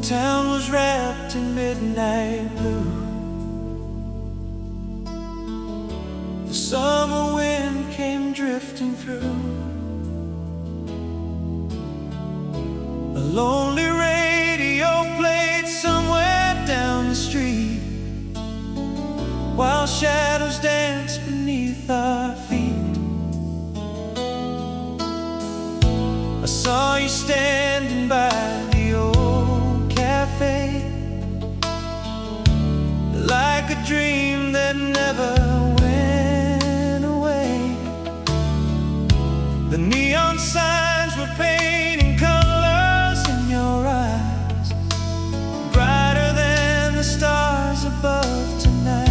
town was wrapped in midnight blue. The summer wind came drifting through. A lonely radio played somewhere down the street, while shadows danced beneath our feet. I saw you standing by the old cafe, like a dream that never went away. The neon signs were painting colors in your eyes, brighter than the stars above tonight.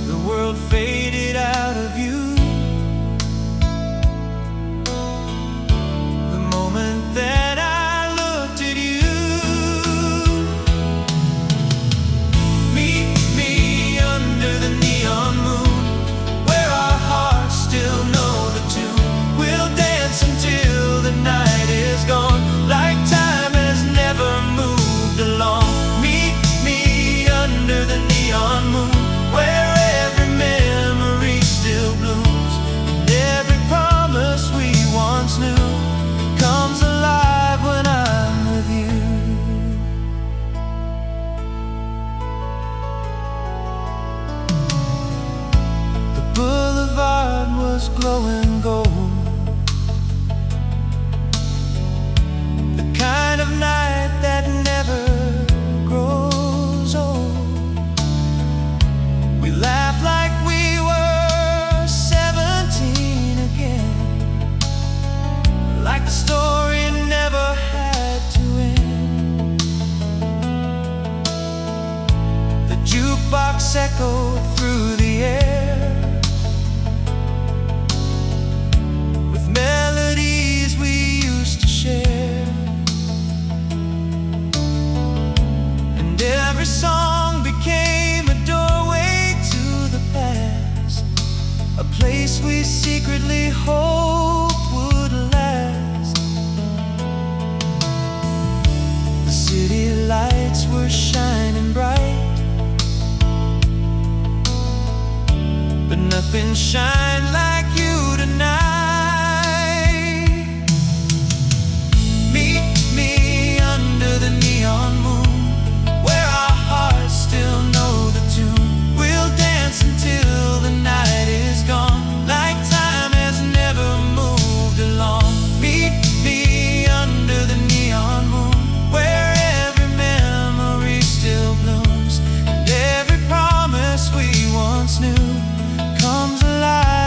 The world faded out of view that I looked at you. Meet me under the neon moon, where our hearts still know the tune. We'll dance until the night is gone, like time has never moved along. Meet me under the neon moon, where every memory still blooms, and every promise we once knew comes alive when I'm with you. The boulevard was glowing gold, the kind of night that never grows old. We laughed like we were 17 again, like the story never had to end. The jukebox echoed through the air with melodies we used to share, and every song became a doorway to the past, a place we secretly hoped would last. The city lights were shining bright, but nothing shined like you tonight. Meet me under the neon moon, where our hearts still know the tune. We'll dance until the night is gone, like time has never moved along. Meet me under the neon moon, where every memory still blooms, and every promise we once knew comes alive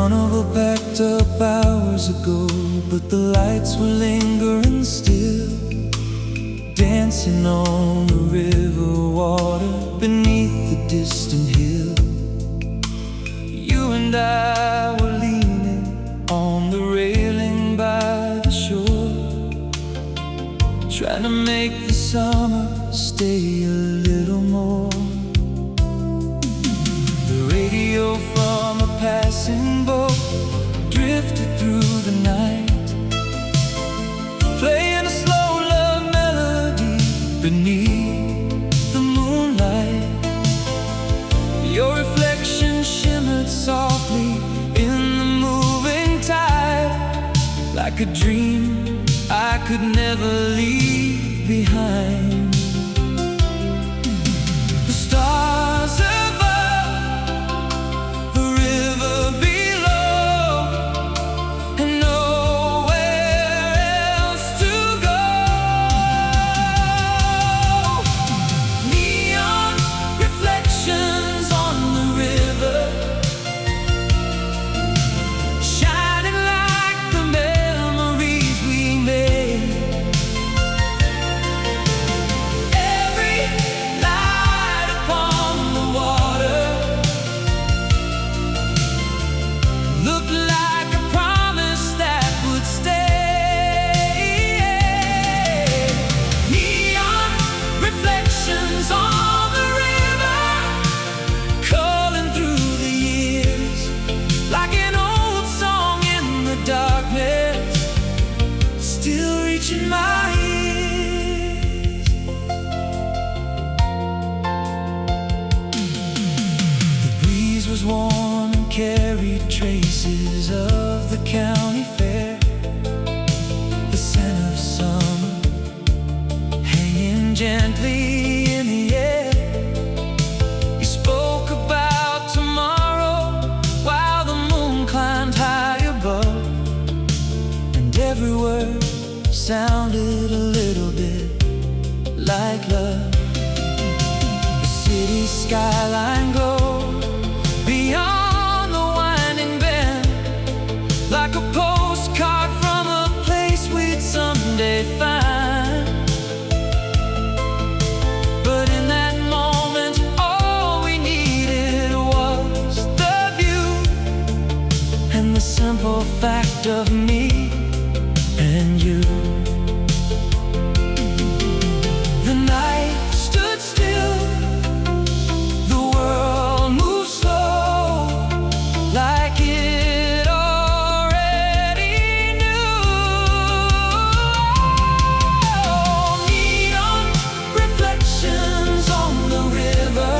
carnival packed up hours ago, but the lights were lingering still, dancing on the river water beneath the distant hill. You and I were leaning on the railing by the shore, trying to make the summer stay a little more. The radio from a passing boat drifted through the night, playing a slow love melody beneath the moonlight. Your reflection shimmered softly in the moving tide, like a dream I could never leave behind. The stars above, the river below, and nowhere else to go. Neon reflections on the river, shining like the memories we made. Every light upon the water looked like a promise that would stay. Neon reflections on the river, calling through the years, like an old song in the darkness, still reaching my ears. The breeze was warm and carried traces of the county fair, the scent of summer hanging gently in the air. You spoke about tomorrow while the moon climbed high above, and every word sounded a little bit like love. The city skyline glowed beyond the winding bend, like a postcard from a place we'd someday find. But in that moment, all we needed was the view and the simple fact of me and you. The night stood still, the world moved slow, like it already knew. Neon reflections on the river,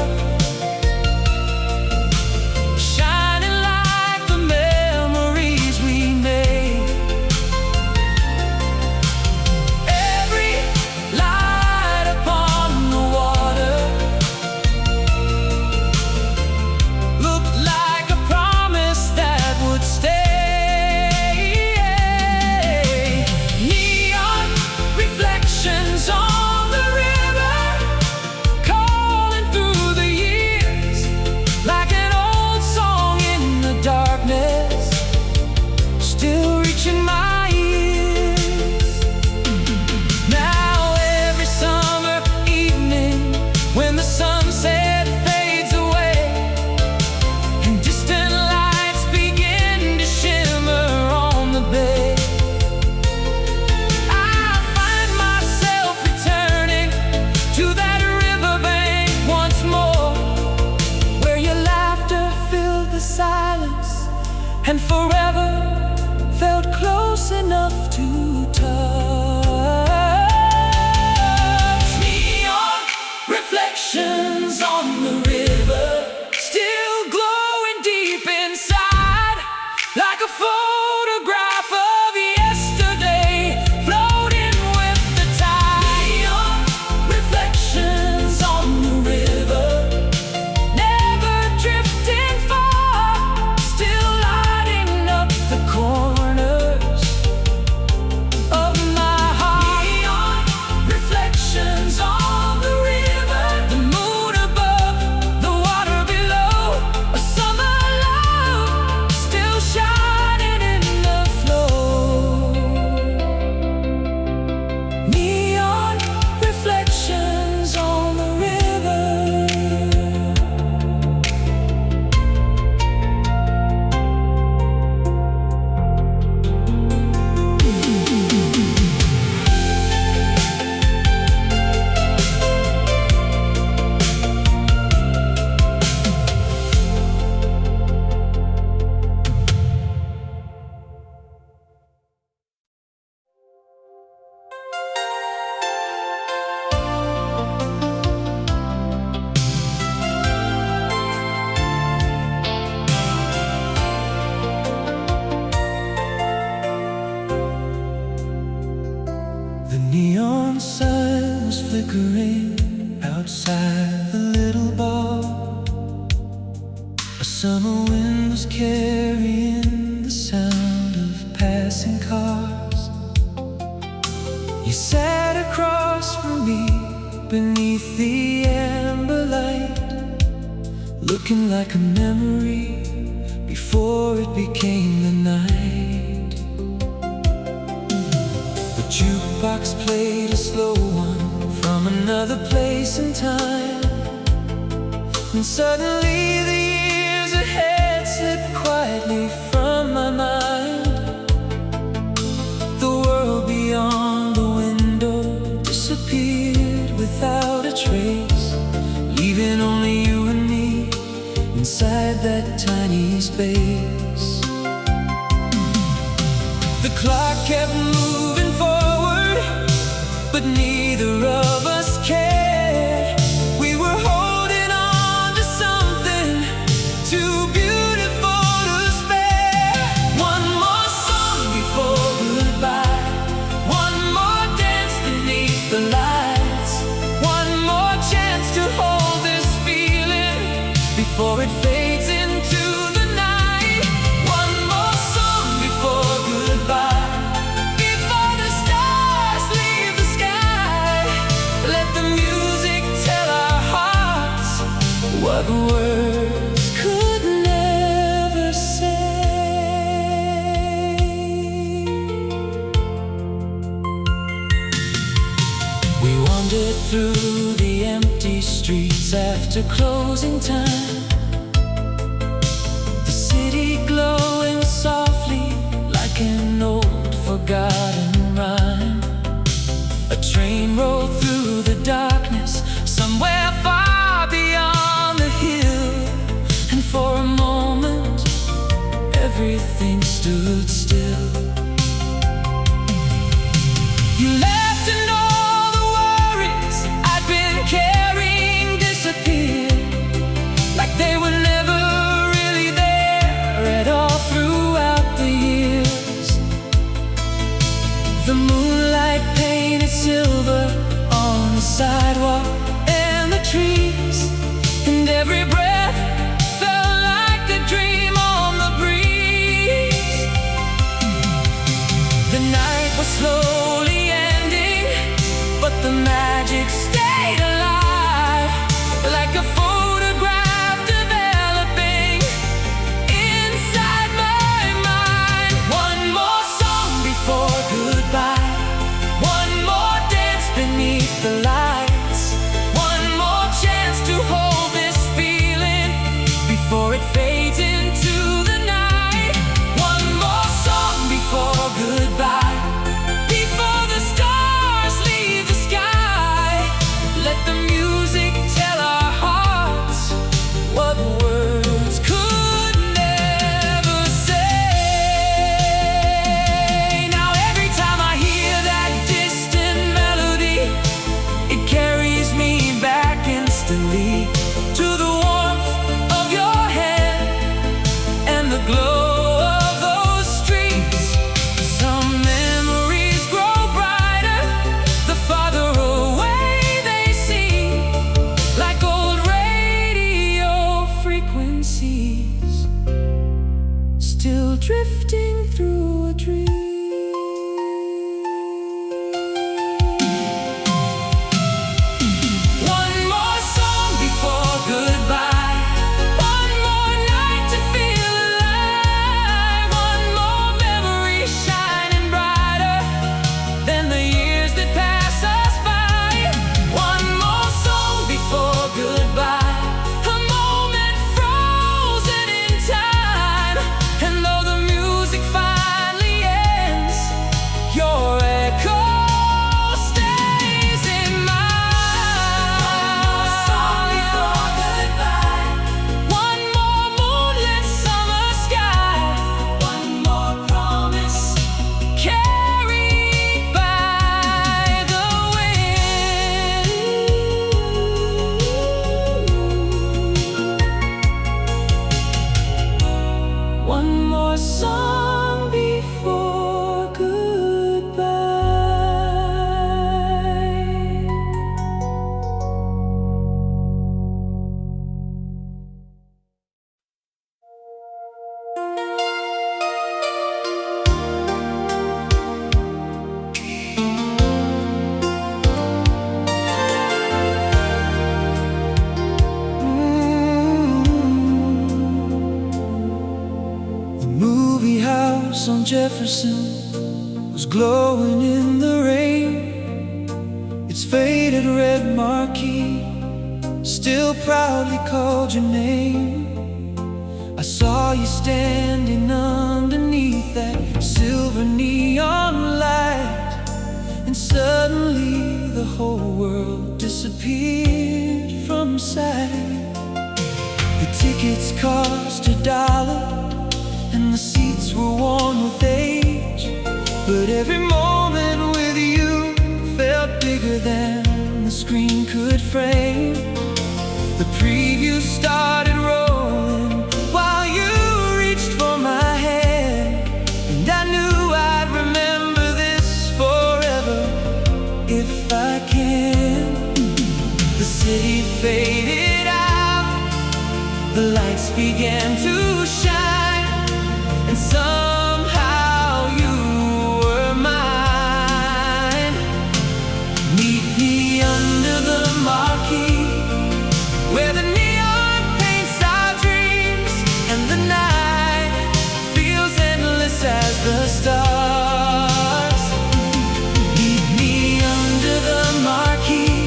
shining like the memories we made. Every light upon the water looked like a promise that would stay. Neon reflections on the river, calling through the years, like an old song in the darkness, still reaching my ears. Now every summer evening, when the sunset fades away and distant lights begin to shimmer on the bay, I find myself returning to that riverbank once more, where your laughter filled the silence and forever felt close enough to touch. Neon reflections on the river, still glowing deep inside, like a photograph of yesterday, floating with the tide. Neon reflections on the river, never drifting far, still lighting up the corners of my heart. Neon reflections on the river, the moon above, the water below, a summer love still shining. flickering outside the little bar. A summer wind was carrying the sound of passing cars. You sat across from me beneath the amber light, looking like a memory before it became the night. The jukebox played a slow one from another place and time, and suddenly the years ahead slipped quietly from my mind. The world beyond the window disappeared without a trace, leaving only you and me inside that tiny space. The clock kept moving forward, but neither of us cared. We were holding on to something too beautiful to spare. One more song before goodbye, one more dance beneath the lights, one more chance to hold this feeling before it fades into the night. One more song before goodbye, before the stars leave the sky. Let the music tell our hearts what words could never say. We wandered through the empty streets after closing time, the city glowing softly like an old forgotten rhyme. A train rolled through the darkness somewhere far beyond the hill, and for a moment everything stood still. You left and all the worries I'd been carrying disappeared, like they were never really there at all throughout the years. The moonlight painted silver on the sidewalk and the trees, and every breath felt like a dream on the breeze. The night was slowly ending, but the magic stayed alive, like a photograph developing inside my mind. One more song before goodbye, one more dance beneath the lights, one more chance to hold this feeling before it fades into the night. One more song before goodbye, before the stars leave the sky. Let the music tell our hearts what words could never say. Now every time I hear that distant melody, it carries me back instantly to the warmth of your hand and the glow of those streets. Some memories grow brighter the farther away they seem, like old radio frequencies still drifting through a dream. One more song before goodbye, one more night to feel alive, one more memory shining brighter than the years that pass us by. One more song before goodbye, a moment frozen in time, and though the music finally ends, your echo stays in mind. One more song before goodbye, one more moonlit summer sky, one more promise carried by the wind. One more song before goodbye. movie house on Jefferson was glowing in the rain. Its faded red marquee still proudly called your name. I saw you standing underneath that silver neon light, and suddenly the whole world disappeared from sight. The tickets cost $1, and the seats were worn with age, but every moment with you felt bigger than the screen could frame. The preview started rolling while you reached for my hand, and I knew I'd remember this forever if I can. The city faded out, the lights began to shine, and somehow you were mine. Meet me under the marquee, where the neon paints our dreams, and the night feels endless as the stars. Meet me under the marquee,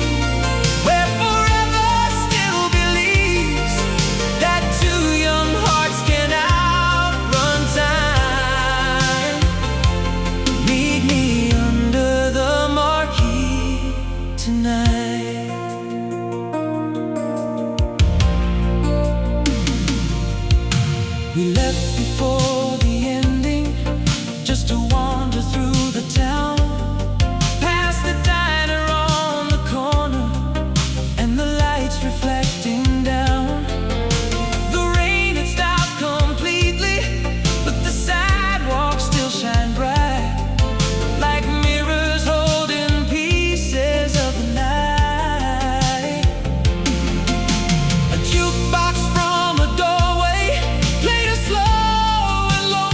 where forever still believes that two young hearts can outrun time. Meet me under the marquee tonight. We left before the ending, just to wander through the town, past the diner on the corner, and the lights reflecting down. The rain had stopped completely, but the sidewalks still shine bright, like mirrors holding pieces of the night. A jukebox from a doorway played a slow and low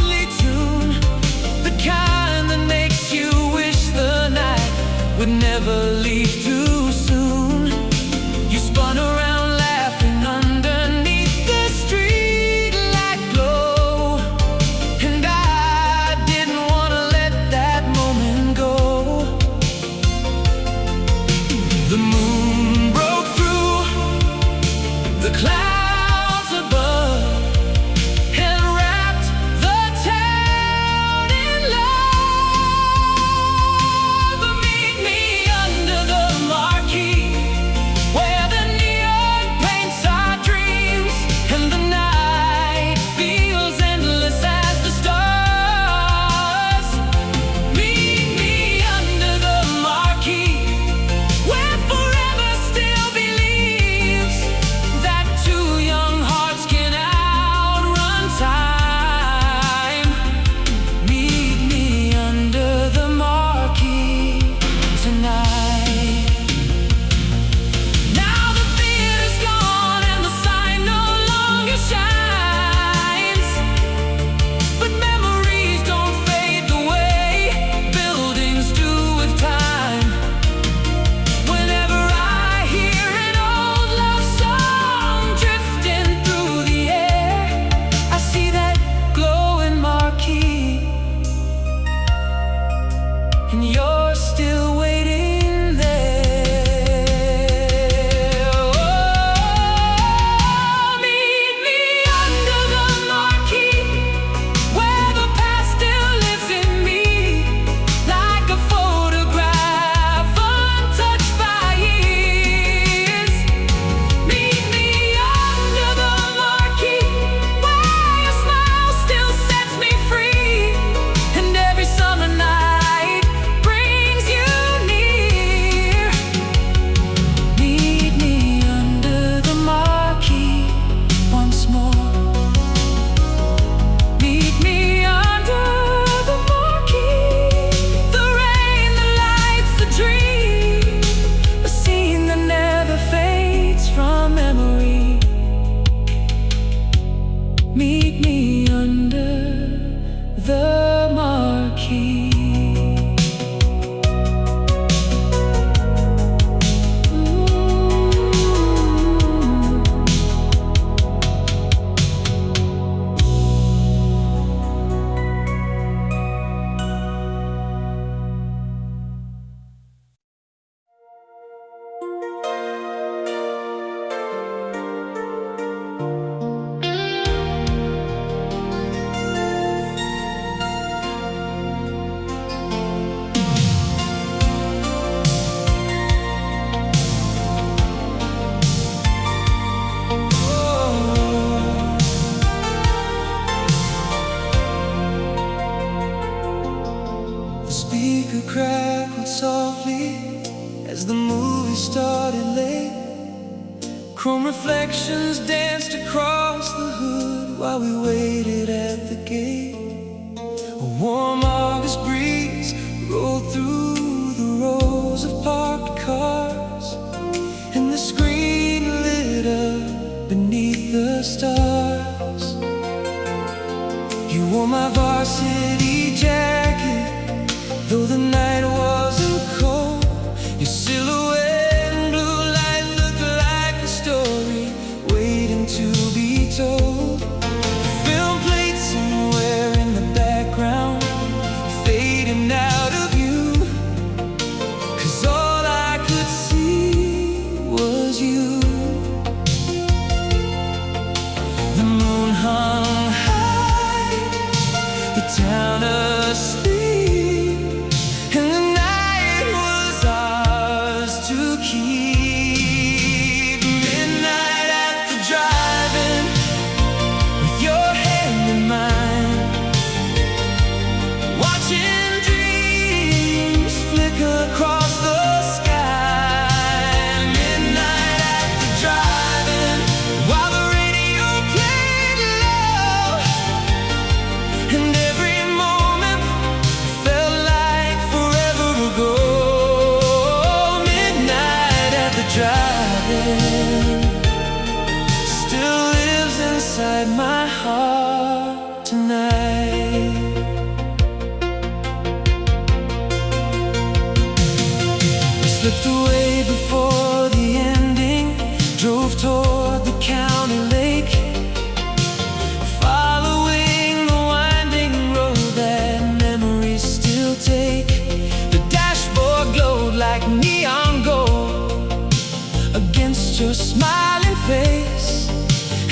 crackled softly as the movie started late. Chrome reflections danced across the hood while we waited at the gate. A warm August breeze rolled through the rows of parked cars, and the screen lit up beneath the stars. You wore my varsity jacket, though the night wasn't cold. Your silhouette in blue light looked like a story waiting to be told. The film played somewhere in the background, fading out of view, 'cause all I could see was you. The moon hung high, the town asleep, and the night was ours to keep. Midnight at the drive-in, with your hand in mine, watching dreams flicker across the sky. Midnight at the drive-in, while the radio played low, and every moment felt like forever ago. Midnight at the drive-in still lives inside my heart tonight. We slipped away before the ending, drove toward the county lake, following the winding road that memories still take. The dashboard glowed like neon gold against your smiling face,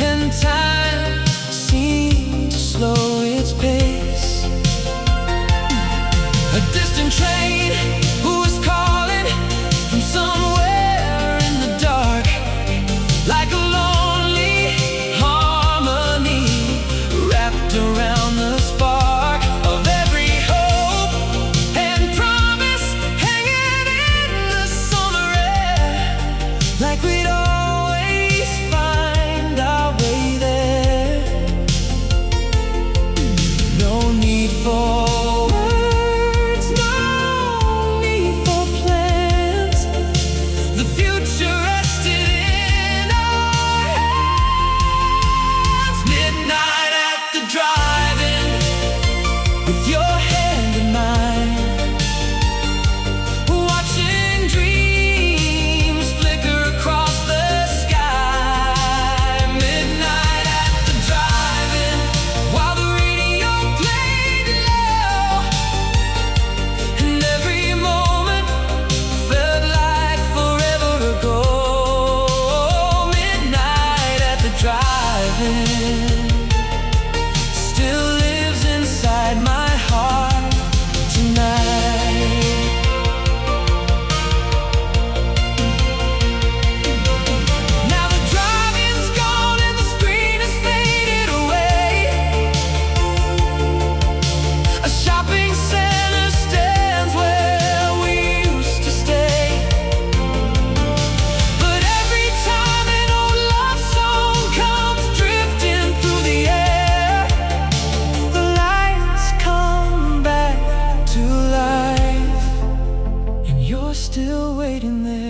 and time seemed to slow its pace. A distant train was calling from somewhere in the dark, like a lonely harmony wrapped around the spark of every hope and promise, hanging in the summer air, like we'd always find our way there. No need for words, no need for plans. The future rested in our hands. Midnight at the drive-in, with your hand in mine, watching dreams flicker across the sky. Midnight at the drive-in, while the radio played low, and every moment felt like forever ago. Midnight at the drive-in still lives inside my heart tonight. Now the drive-in's gone and the screen has faded away. A shopping center stands where we used to stay, but every time an old love song comes drifting through the air, the lights come back to life, and you're still waiting there.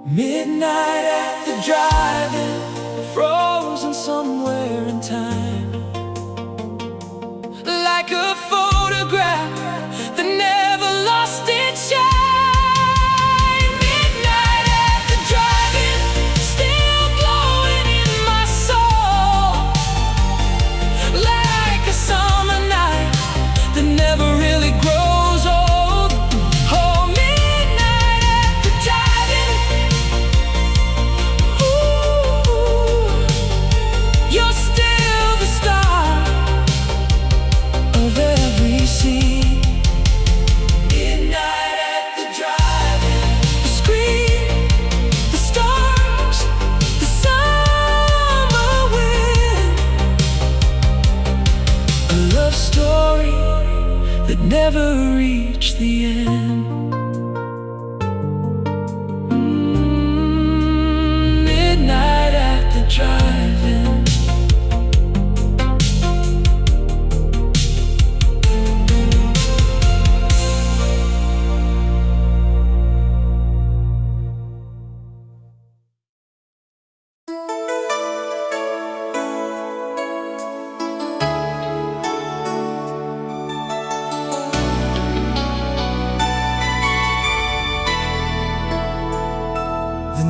Midnight at the drive-in, frozen somewhere in time, like a photograph that never lost its shine. Midnight at the drive-in, still glowing in my soul, like a summer night that never really grows old. Oh, midnight at the drive-in, ooh, you're still the star of every scene. Midnight at the drive-in, the screen, the stars, the summer wind, a love story that never reach the end. Midnight at the drive-in.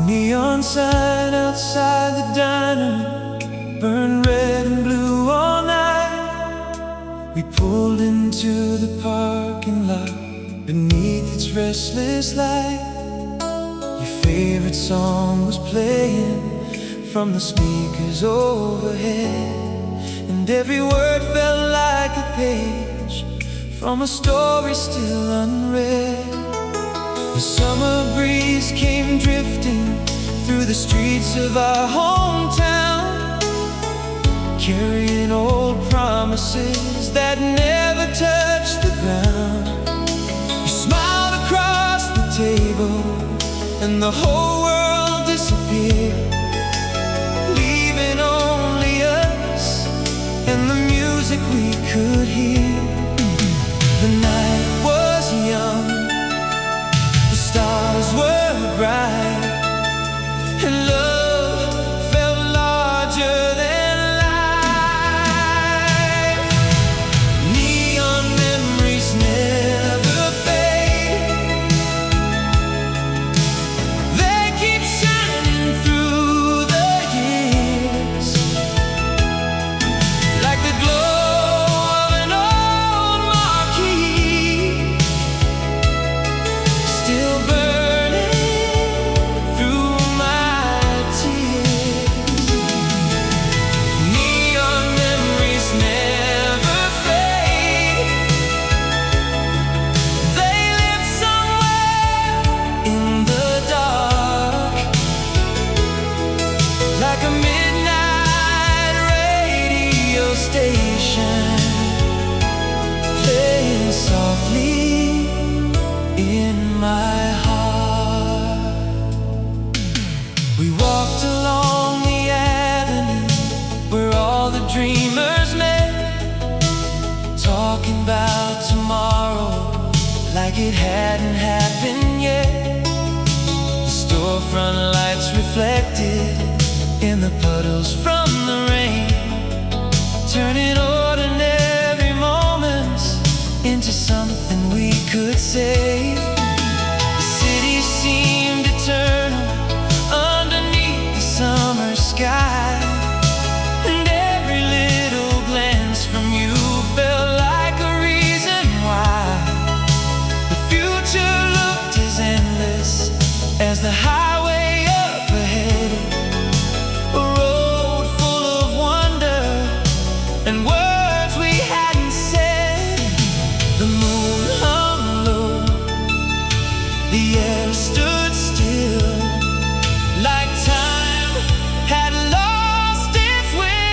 Neon sign outside the diner burned red and blue all night. We pulled into the parking lot beneath its restless light. Your favorite song was playing from the speakers overhead, and every word felt like a page from a story still unread. The summer breeze came drifting through the streets of our hometown, carrying old promises that never touched the ground. You smiled across the table and the whole world disappeared, leaving only us and the music we could hear. The night was young, the stars were bright, and love felt larger than life. Neon memories never fade. They keep shining through the years, like the glow of an old marquee, still burning through my tears. Neon memories never fade. They live somewhere in the dark, like a midnight radio station, playing softly in my heart. We walked along the avenue where all the dreamers met, talking about tomorrow like it hadn't happened yet. The storefront lights reflected in the puddles from the rain, turning ordinary moments into something we could save. The city seemed eternal underneath the summer sky, and every little glance from you felt like a reason why. The future looked as endless as the highway up ahead, a road full of wonder and words we hadn't said. The moon hung low, the air stood still, like time had lost its will.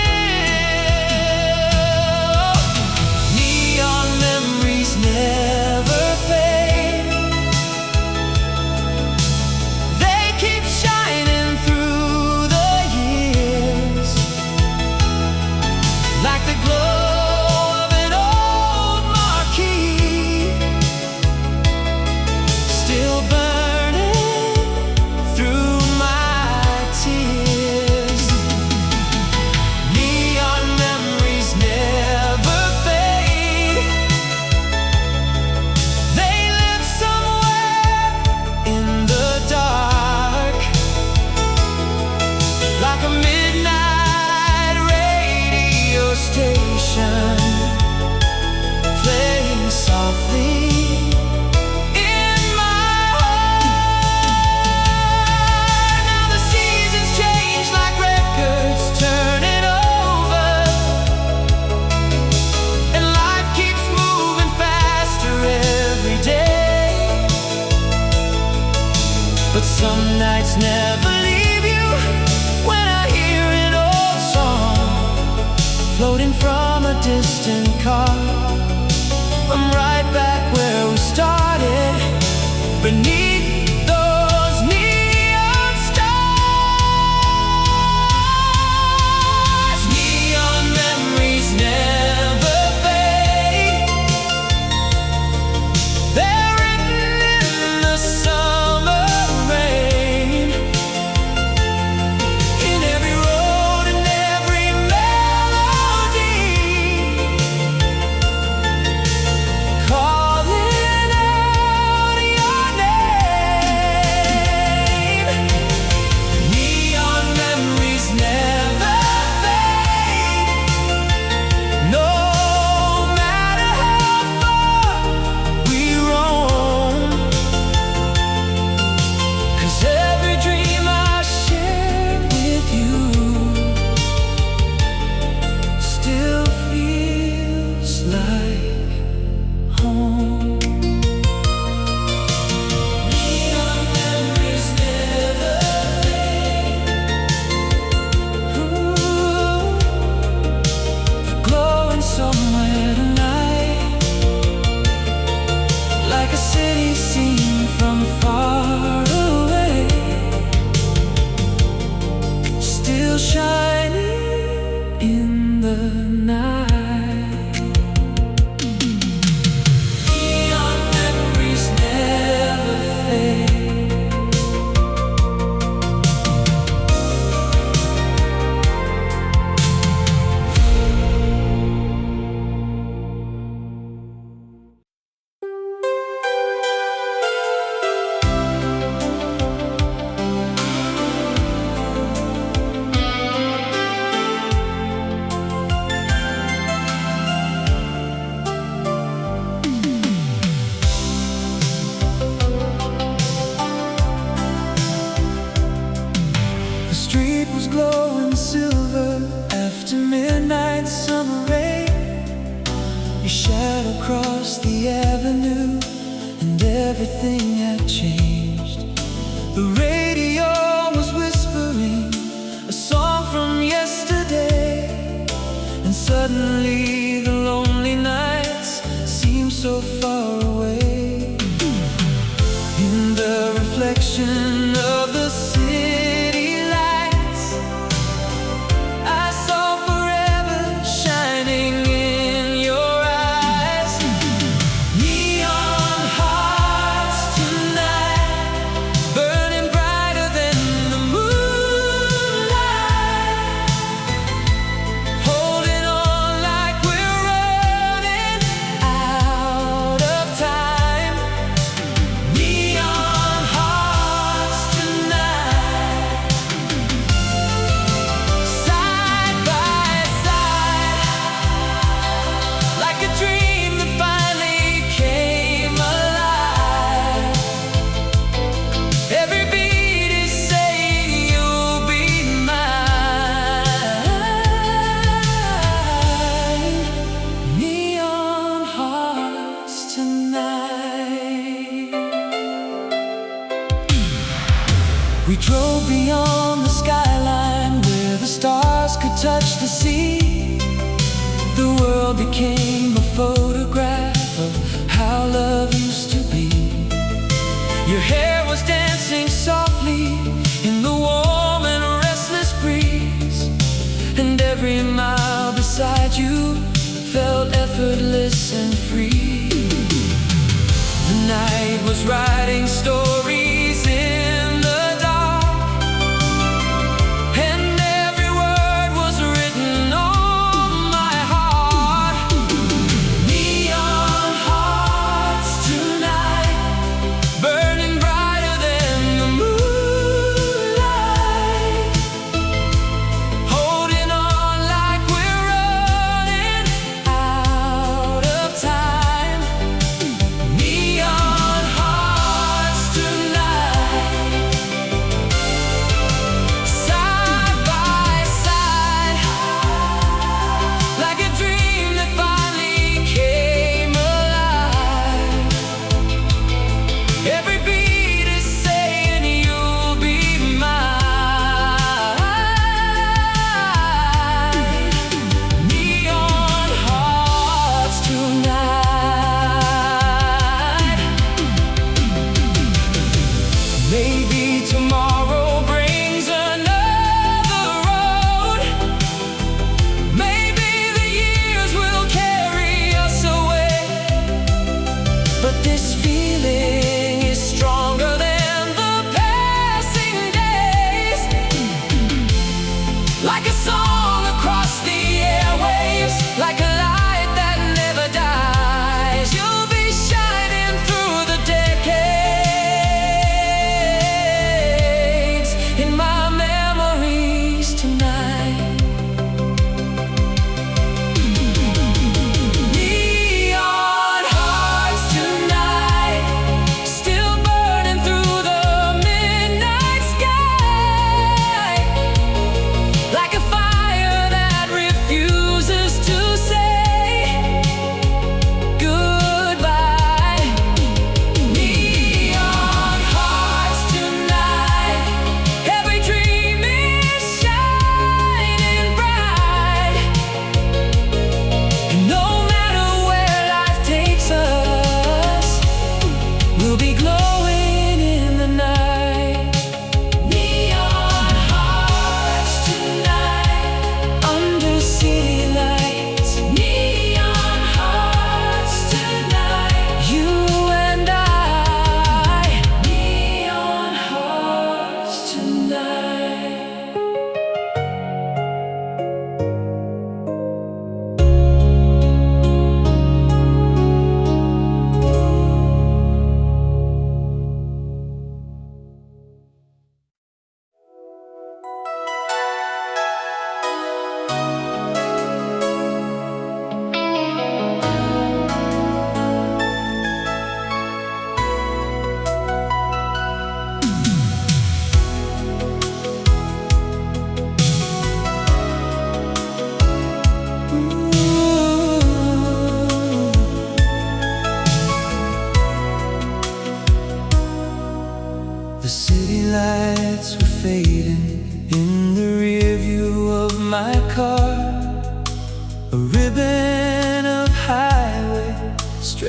Neon memories never fade. They keep shining through the years, like the glow of an old marquee, still burning through my tears. Neon memories never fade. They live somewhere in the dark, like a midnight radio station, playing softly in my heart. Now the seasons change like records turning over, and life keeps moving faster every day. But some nights never leave you. When I hear an old song floating from a distant car, I'm right back where we started, beneath those neon stars. Neon memories never fade. They're written in the summer rain, in every road and every melody, calling out your name. Neon memories never fade, no matter how far we roam. 'Cause every dream I shared with you still feels like home. Neon memories never fade. Ooh, glowing somewhere tonight, like a city seen from far away, still shining in the night. Neon memories never fade. The street was glowing silver after midnight summer rain. Your shadow crossed the avenue and everything had changed. The radio was whispering a song from yesterday, and suddenly the lonely nights seemed so far away. In the reflection of the city lights, I saw forever shining in your eyes. Neon hearts tonight, burning brighter than the moonlight, holding on like we're running out of time. Neon hearts tonight, side by side, like a dream that finally came alive. Every beat is saying you'll be mine. Neon hearts tonight. We drove beyond the skyline where the stars could touch the sea. The world became a photograph of how love used to be. Your hair was dancing softly in the warm and restless breeze, and every mile beside you felt effortless and free. The night was writing stories in the dark, and every word was written on my heart. Neon hearts tonight, burning brighter than the moonlight, holding on like we're running out of time. Neon hearts tonight.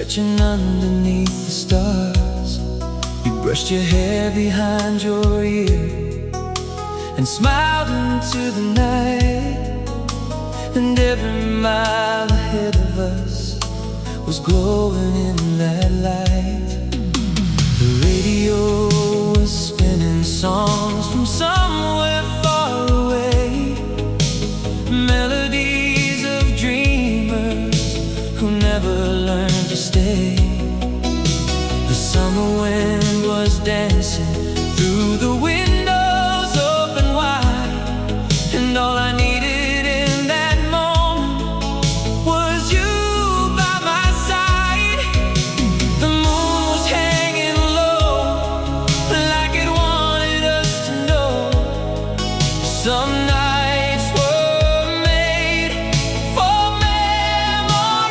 stretching underneath the stars. You brushed your hair behind your ear and smiled into the night. And every mile ahead of us was glowing in that light. The radio was spinning songs from somewhere far away, melodies of dreamers who never learned to stay. The summer wind was dancing through the windows open wide, and all I needed in that moment was you by my side. The moon was hanging low, like it wanted us to know. Some nights were made for memories.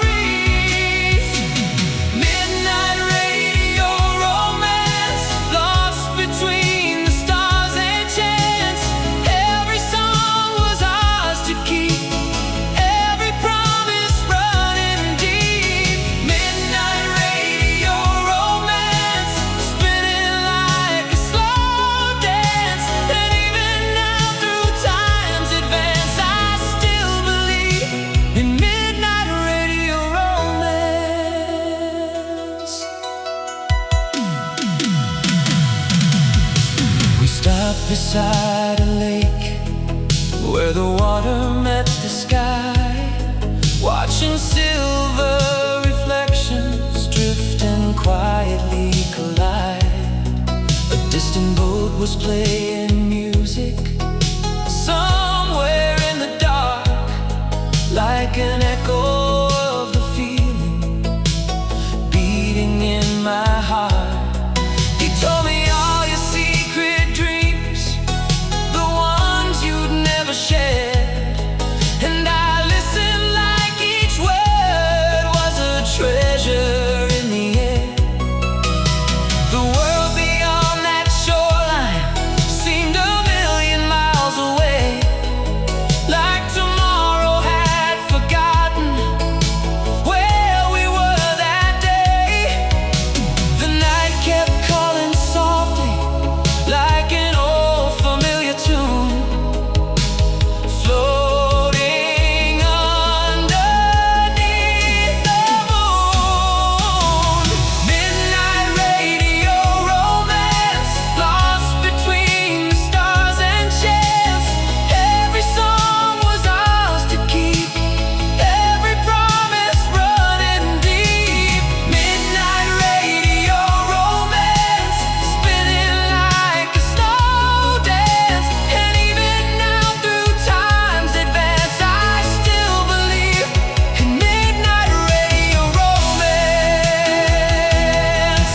Midnight radio romance, lost between the stars and chance. Every song was ours to keep, every promise running deep. Midnight radio romance, spinning like a slow dance. And even now through time's advance, I still believe in midnight radio romance. We stopped beside a lake where the water met the sky, watching silver reflections drift and quietly collide. A distant boat was playing music somewhere in the dark, like an echo of the feeling beating in my heart. You told me all your secret dreams, the ones you'd never shared, and I listened like each word was a treasure in the air. The world beyond that shoreline seemed a million miles away, like tomorrow had forgotten where we were that day. The night kept calling softly, like an old familiar tune, floating underneath the moon. Midnight radio romance, lost between the stars and chance. Every song was ours to keep, every promise running deep. Midnight radio romance, spinning like a slow dance. And even now through time's advance, I still believe in midnight radio romance.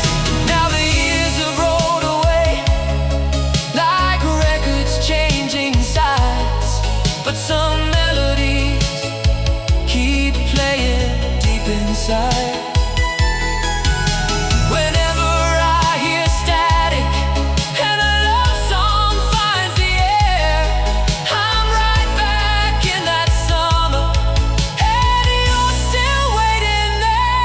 Now the years have rolled away, like records changing sides, but some melodies keep playing deep inside. Whenever I hear static and a love song finds the air, I'm right back in that summer, and you're still waiting there.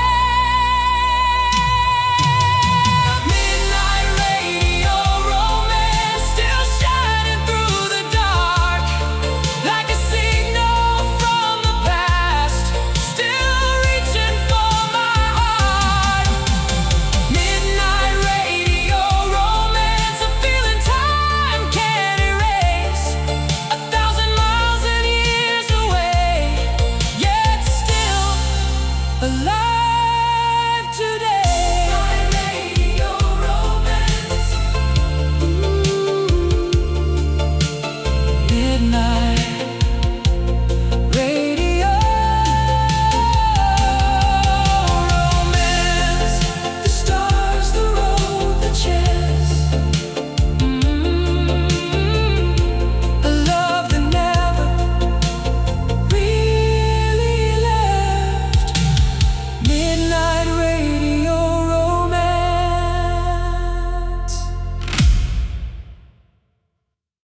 Midnight radio romance, still shining through the dark, like a signal from the past, still reaching for my heart. Midnight radio romance, a feeling time can't erase, 1,000 miles and years away, yet still alive today.